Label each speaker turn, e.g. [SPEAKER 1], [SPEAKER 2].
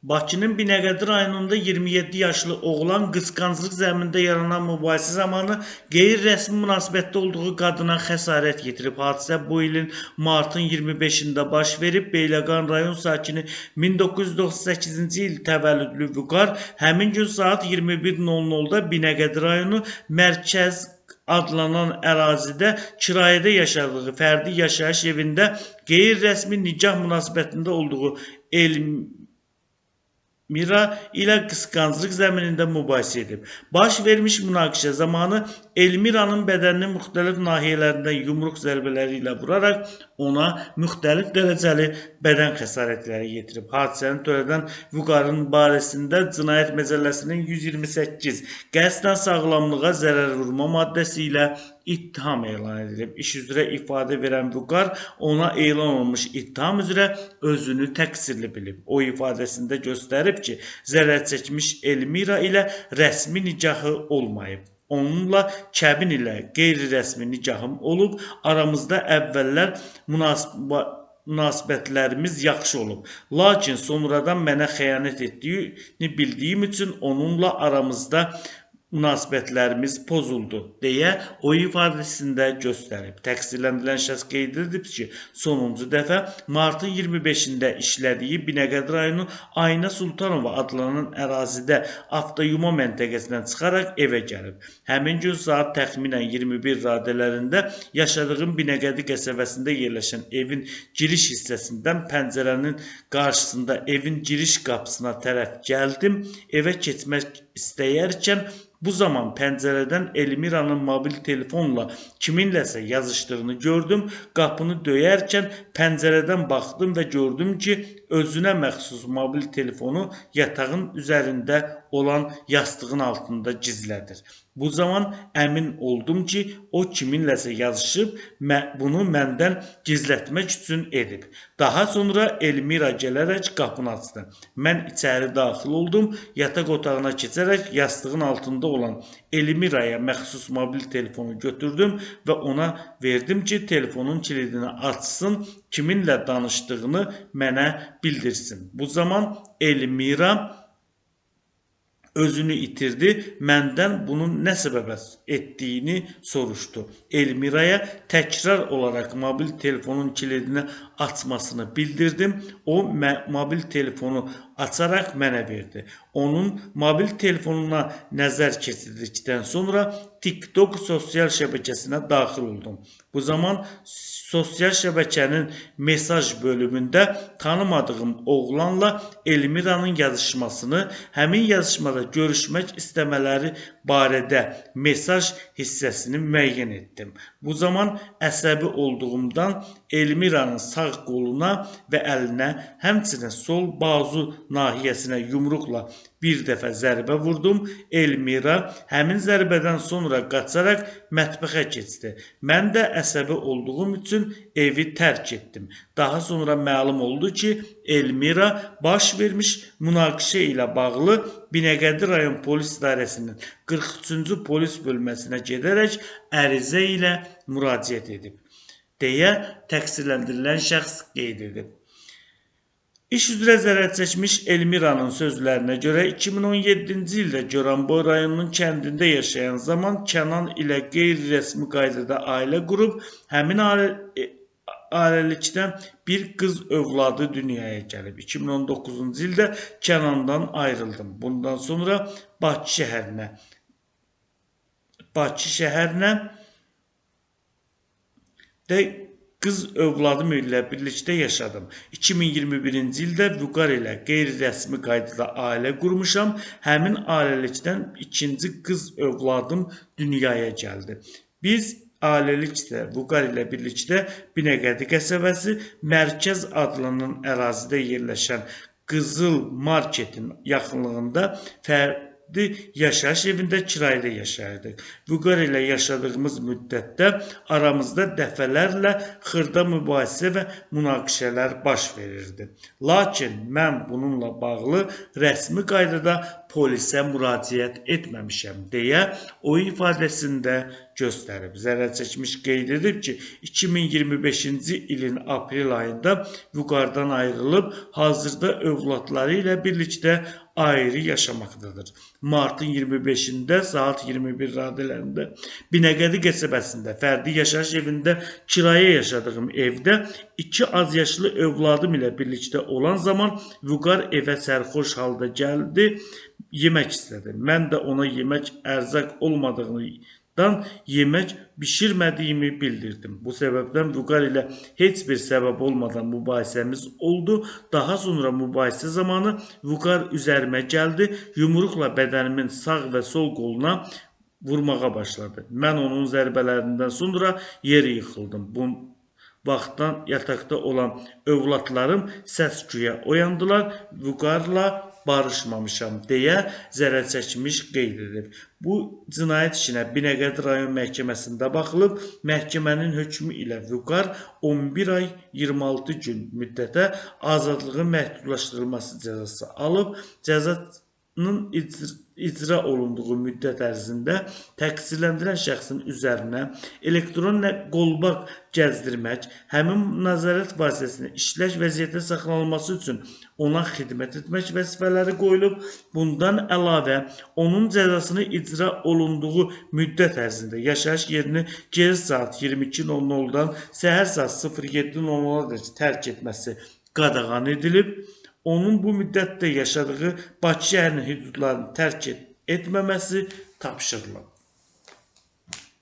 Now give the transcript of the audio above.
[SPEAKER 1] Bakının Binəqədi rayonunda 27 yaşlı oğlan qısqanclıq zəminində yaranan mübahisə zamanı qeyri-rəsmi münasibətdə olduğu qadına xəsarət yetirib. Hadisə bu ilin martın 25-də baş verib. Beyləqan rayon sakini 1998-ci il təvəllüdlü Vüqar həmin gün saat 21:00-da Binəqədi rayonu mərkəz adlanan ərazidə kirayədə yaşadığı fərdi yaşayış evində qeyri-rəsmi nikah münasibətində olduğu Elmira ilə qısqanclıq zəminində mübahisə edib. Baş vermiş münaqişə zamanı Elmira'nın bədəninin müxtəlif nahiyələrindən yumruq zərbələri ilə vuraraq ona müxtəlif dərəcəli bədən xəsarətləri yetirib. Hadisəni törədən Vüqarın barəsində Cinayət Məcəlləsinin 128 qəsdən sağlamlığa zərər vurma maddəsi ilə ittiham elan edilib. İş üzrə ifadə verən Vüqar ona elan olunmuş ittiham üzrə özünü təqsirli bilib. O ifadəsində göstərib ki, zərər çəkmiş Elmira ilə rəsmi nikahı olmayıb. Onunla kəbin ilə qeyri-rəsmi nikahım olub, aramızda əvvəllər münasibətlərimiz yaxşı olub. Lakin sonradan mənə xəyanət etdiyini bildiyim üçün onunla aramızda münasibətlərimiz pozuldu deyə o ifadəsində göstərib. Təqsirləndirilən şəxs qeyd edib ki, sonuncu dəfə martın 25-də işlədiyi Binəqədi rayonu Ayna Sultanova adlanan ərazidə avtoyuma məntəqəsindən çıxaraq evə gəlib. Həmin gün saat təxminən 21 radələrində yaşadığım Binəqədi qəsəbəsində yerləşən evin giriş hissəsindən pəncərənin qarşısında evin giriş qapısına tərəf gəldim. Evə keçmək istəyərkən bu zaman pəncərədən Elmira'nın mobil telefonla kiminləsə yazışdığını gördüm. Qapını döyərkən pəncərədən baxdım və gördüm ki, özünə məxsus mobil telefonu yatağın üzərində olan yastığın altında gizlədir. Bu zaman əmin oldum ki, o kiminləsə yazışıb, bunu məndən gizlətmək üçün edib. Daha sonra Elmira gələrək qapını açdı. Mən içəri daxil oldum, yataq otağına keçərək yastığın altında olan Elmira'ya məxsus mobil telefonu götürdüm və ona verdim ki, telefonun kilidini açsın, kiminlə danışdığını mənə bildirsin. Bu zaman Elmira özünü itirdi, məndən bunun nə səbəbə etdiyini soruşdu. Elmira'ya təkrar olaraq mobil telefonun kilidini açmasını bildirdim. O mobil telefonu açaraq mənə verdi. Onun mobil telefonuna nəzər keçirdikdən sonra TikTok sosial şəbəkəsinə daxil oldum. Bu zaman sosial şəbəkənin mesaj bölümündə tanımadığım oğlanla Elmira'nın yazışmasını, həmin yazışmada görüşmək istəmələri barədə mesaj hissəsini müəyyən etdim. Bu zaman əsəbi olduğumdan Elmira'nın sağ qoluna və əlinə, həmçinin sol bazu nahiyəsinə yumruqla bir dəfə zərbə vurdum. Elmira həmin zərbədən sonra qaçaraq mətbəxə keçdi. Mən də əsəbi olduğum üçün evi tərk etdim. Daha sonra məlum oldu ki, Elmira baş vermiş münaqişə ilə bağlı Binəqədi rayon polis idarəsinin 43-cü polis bölməsinə gedərək ərizə ilə müraciət edib, deyə təqsirləndirilən şəxs qeyd edib. İş üzrə zərər çəkmiş Elmira'nın sözlərinə görə 2017-ci ildə Goranboy rayonunun kəndində yaşayan zaman Kənan ilə qeyri-rəsmi qaydada ailə qurub, həmin ailəlikdən bir qız övladı dünyaya gəlib. 2019-cu ildə Kənandan ayrıldım. Bundan sonra Bakı şəhərinə də qız övladım ilə birlikdə yaşadım. 2021-ci ildə Vüqar ilə qeyri-rəsmi qaydada ailə qurmuşam. Həmin ailəlikdən ikinci qız övladım dünyaya gəldi. Biz ailəlikdə Vüqar ilə birlikdə Binəqədi qəsəbəsi mərkəz adlanan ərazidə yerləşən Qızıl Marketin yaxınlığında yaşayış evində kirayədə yaşayırdıq. Vüqar ilə yaşadığımız müddətdə aramızda dəfələrlə xırda mübahisə və münaqişələr baş verirdi. Lakin mən bununla bağlı rəsmi qaydada polisə müraciət etməmişəm deyə o ifadəsində göstərib. Zərərçəkmiş qeyd edib ki, 2025-ci ilin aprel ayında Vüqardan ayrılıb, hazırda övladları ilə birlikdə ayrı yaşamaqdadır. Martın 25-də saat 21 radələrində Binəqədi qəsəbəsində fərdi yaşayış evində kirayə yaşadığım evdə 2 azyaşlı övladım ilə birlikdə olan zaman Vüqar evə sərxoş halda gəldi, yemək istədi. Mən də ona yemək ərzaq olmadığından yemək bişirmədiyimi bildirdim. Bu səbəbdən Vüqar ilə heç bir səbəb olmadan mübahisəmiz oldu. Daha sonra mübahisə zamanı Vüqar üzərimə gəldi, yumruqla bədənimin sağ və sol qoluna vurmağa başladı. Mən onun zərbələrindən sonra yerə yıxıldım. Bu vaxtdan yataqda olan övladlarım səs-küyə oyandılar, Vüqarla barışmamışam deyə zərərçəkmiş qeyd edib. Bu cinayət işinə Binəqədi rayon məhkəməsində baxılıb, məhkəmənin hökmü ilə Vüqar 11 ay 26 gün müddətə azadlığın məhdudlaşdırılması cəzası alıb, cəzanın icra olunduğu müddət ərzində təqsirləndirilən şəxsin üzərinə elektron qolbaq gəzdirmək, həmin nəzarət vasitəsində işlək vəziyyətdə saxlanılması üçün ona xidmət etmək vəzifələri qoyulub. Bundan əlavə, onun cəzasını icra olunduğu müddət ərzində yaşayış yerini gecə saat 22:00-dan səhər saat 07:00-a tərk etməsi qadağan edilib. Onun bu müddətdə yaşadığı Bakı şəhərinin hüdudlarını tərk etməməsi tapşırılıb.